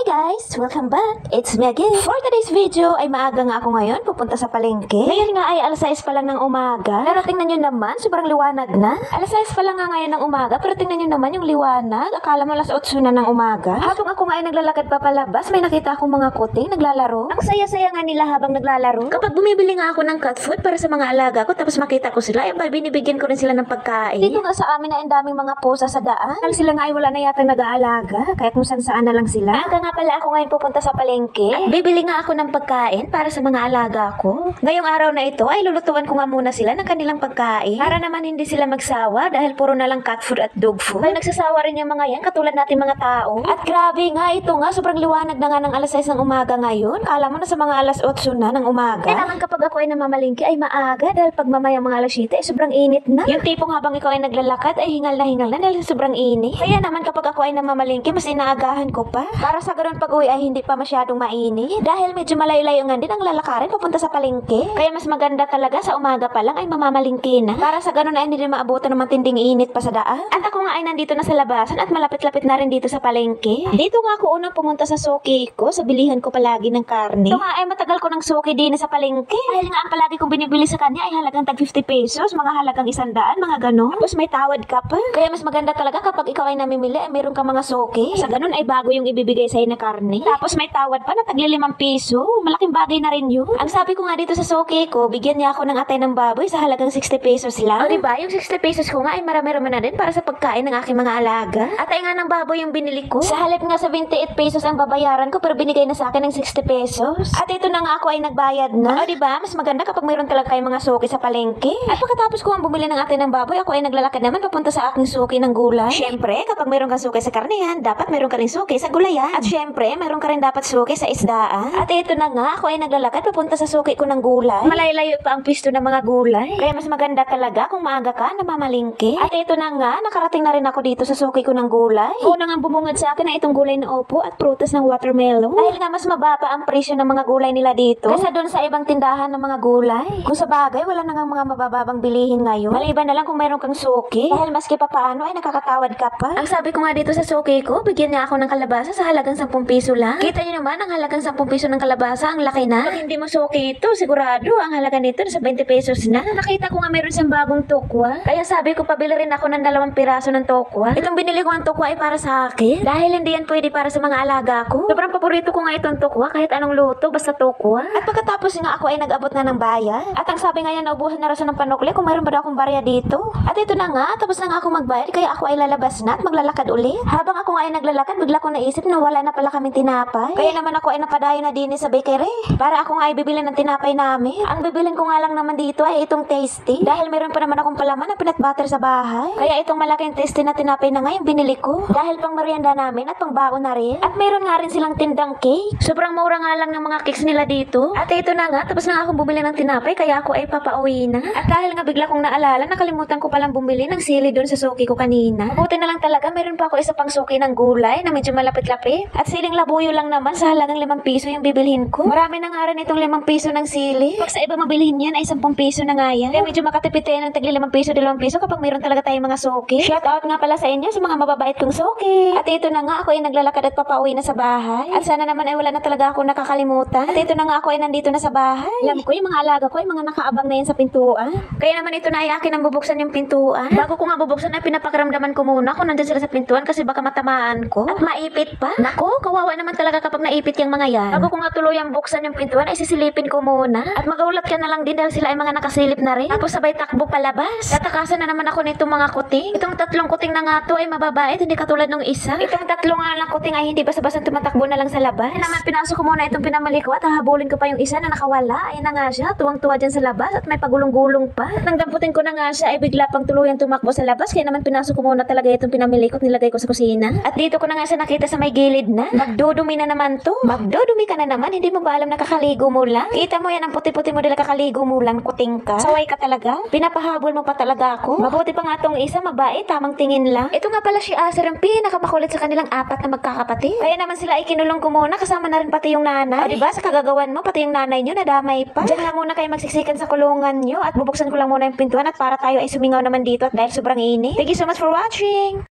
guys! Welcome back! It's me again! For today's video ay maaga nga ako ngayon pupunta sa palengke. Ngayon nga ay alas 6 pa lang ng umaga. Pero tingnan nyo naman, sobrang liwanag na. Alas 6 pa lang nga ngayon ng umaga, pero tingnan nyo naman yung liwanag. Akala mo alas 8 na ng umaga. Habang ako nga ay naglalakad pa palabas, may nakita akong mga kuting naglalaro. Ang saya-saya nga nila habang naglalaro. Kapag bumibili nga ako ng cat food para sa mga alaga ko, tapos makita ko sila, ay binibigyan ko rin sila ng pagkain. Dito nga sa amin ay ang daming mga pusa sa daan. Dahil sila nga ay wala na yata nag-aalaga, kaya kung saan na lang sila. Aga nga pala ako ngayon pupunta sa palengke. At bibili nga ako ng pagkain para sa mga alaga ko. Ngayong araw na ito ay lulutuan ko nga muna sila ng kanilang pagkain. Para naman hindi sila magsawa dahil puro na lang cat food at dog food. Ay nagsasawa rin yung mga yan katulad natin mga tao. At grabe nga ito nga sobrang liwanag na nga ng alas 6 ng umaga ngayon. Kala mo na sa mga alas 8 na ng umaga. Kaya naman kapag ako ay namamalingki ay maaga dahil pag mamaya mga alas 7 ay sobrang init na. Yung tipong habang ikaw ay naglalakad ay hingal na dahil sobrang init. Kaya naman kapag ako ay namamalingki mas inaagahan ko pa. Para sa ganun pag-uwi ay hindi pa masyadong mainit. Dahil medyo malayo-layo nga din ang lalakarin papunta sa palengke. Kaya mas maganda talaga sa umaga pa lang ay mamamalingki na. Para sa ganun ay hindi rin maabutan ng matinding init pa sa daan. At ako nga ay nandito na sa labasan at malapit-lapit na rin dito sa palengke. Dito nga ako unang pumunta sa suki ko. Sa bilihan ko palagi ng karne. Ito nga ay matagal ko ng suki din sa palengke. Dahil nga ang palagi kong binibili sa kanya ay halagang tag 50 pesos, mga halagang 100, mga ganon. Tapos may tawad ka pa. Kaya mas maganda talaga kapag ikaw ay namimili ay meron kang mga suki. Sa ganun ay bago yung ibibigay sa'yo na karne. Tapos may tawad pa na tagli 5 piso. Malaking bagay na rin yun. Ang sabi ko nga dito sa suki ko, bigyan niya ako ng atay ng baboy sa halagang 60 pesos lang. O diba, yung 60 pesos ko nga ay marami-rami na din para sa pagkain ng aking mga alaga. Atay nga ng baboy yung binili ko. Sa halip nga sa 28 pesos ang babayaran ko pero binigay na sa akin ng 60 pesos. At ito na nga ako ay nagbayad na. O diba, mas maganda kapag mayroon talaga kayong mga suki sa palengke. At pagkatapos ko ang bumili ng atay ng baboy, ako ay naglalakad naman papunta sa aking suki ng gulay. Syempre, kapag mayroon kang suki sa karnehan, dapat mayroon ka rin suki sa gulayan. At syempre, mayroon ka rin dapat suki sa isdaan. At ito na nga, ako ay naglalakad papunta sa suki ko ng gulay. Malayo-layo pa ang pisto ng mga gulay. Kaya mas maganda talaga kung maaga ka na mamalingki. At ito na nga, nakarating na rin ako dito sa suki ko ng gulay. Una nga bumungad sa akin na itong gulay na opo at prutas ng watermelon. Dahil nga mas mababa ang presyo ng mga gulay nila dito kaysa doon sa ibang tindahan ng mga gulay. Kung sa bagay, wala na nga mga mabababang bilihin ngayon. Maliban na lang kung mayroon kang suki. Dahil maski pa paano ay nakakatawad ka pa. Ang sabi ko nga dito sa suki ko, bigyan niya ako ng kalabasa sa halagang 10 piso lang. Kita niyo naman ang halagang 10 piso ng kalabasa, ang laki na. Pag hindi mo suki ito, sigurado ang halaga nito sa 20 pesos na. Nakita ko nga mayroon siyang bagong tokwa. Kaya sabi ko pabili rin ako ng 2 piraso ng tokwa. Itong binili ko ang tokwa ay para sa akin. Dahil hindi yan pwede para sa mga alaga ko. Sobrang paborito ko nga itong tokwa kahit anong luto basta tokwa. At pagkatapos nga ako ay nag-abot na ng bayad. At ang sabi nga yan, naubusan na rason ng panukli kung mayroon ba daw akong barya dito. At ito na nga, tapos na nga ako magbayad kaya ako ay lalabas na at maglalakad ulit. Habang ako nga ay naglalakad, bigla ko naisip na wala na pala kaming tinapay. Kaya naman ako ay napadayo na din sa bakery para ako nga ay bibili ng tinapay namin. Ang bibilin ko nga lang naman dito ay itong tasty. Dahil meron pa naman akong palaman na peanut butter sa bahay. Kaya itong malaking tasty na tinapay na nga yung binili ko. Dahil pang merienda namin at pang baon na rin. At meron nga rin silang tindang cake. Sobrang mura nga lang ng mga cakes nila dito. At ito na nga, tapos na akong bumili ng tinapay kaya ako ay papauwi na. At dahil nga bigla kong naalala, nakalimutan ko palang bumili ng sili doon sa suki ko kanina. Mabuti na lang talaga, meron pa ako isa pang suki ng gulay na medyo malapit-lapit. At siling labuyo lang naman sa halagang 5 piso yung bibilhin ko. Marami na nga rin itong 5 piso ng sili. Pag sa iba mabilihin yan ay 10 piso na nga yan. Kaya medyo makatipid tayo ng tagli 5 piso, 2 piso kapag meron talaga tayong mga suki. Shout out nga pala sa inyo sa mga mababait kong suki. At ito na nga, ako ay naglalakad at papauwi na sa bahay. At sana naman ay wala na talaga ako nakakalimutan. At ito na nga, ako ay nandito na sa bahay. Alam ko yung mga alaga ko ay mga nakaabang na yan sa pintuan. Kaya naman ito na ay akin ang bubuksan yung pintuan. Bago ko nga bubuksan ay pinapakaramdaman ko muna kung nandyan sila sa pintuan kasi baka matamaan ko. At maipit pa. Nako, kawawa naman talaga kapag naipit yung mga yan. Bago ko nga tuluyang buksan yung pintuan ay sisilipin ko muna. At magaulat ka na lang din dahil sila ay mga nakasilip na rin. Tapos sabay takbo palabas. Tatakasan na naman ako nitong mga kuting. Itong 3 kuting na nga to ay mababait, hindi katulad ng isa. Itong 3 nga lang kuting ay hindi basta-basta tumatakbo na lang sa labas. Kaya naman pinasok ko muna itong pinamali ko at hahabulin ko pa yung isa na nakawala. Ayan na nga siya, tuwang-tuwa dyan sa labas at may pagulong-gulong pa. At nang damputin ko na nga siya ay bigla pang tuluyang tumakbo sa labas. Kaya naman pinasok ko muna talaga itong pinamili ko at nilagay ko sa kusina. At dito ko na nga siya nakita sa may gilid na. Magdudumi na naman to. Magdudumi ka na naman, hindi mo ba alam na kakaligo mo lang? Kita mo yan ang puti-puti mo dila kakaligo mo lang, kuting ka. Saway ka talaga. Pinapahabol mo pa talaga ako. Mabuti pa nga tong isa, mabait, tamang tingin lang. Ito nga pala si Aser ang pinakamakulit sa kanilang 4 na magkakapatid. Kaya naman sila ay kinulong ko muna kasama na rin pati yung nanay. O diba sa kagagawan mo, pati yung nanay nyo nadamay pa. Diyan lang muna kayo magsiksikan sa kulungan nyo at bubuksan ko lang muna yung pintuan at para tayo ay sumingaw naman dito at dahil sobrang init. Thank you so much for watching!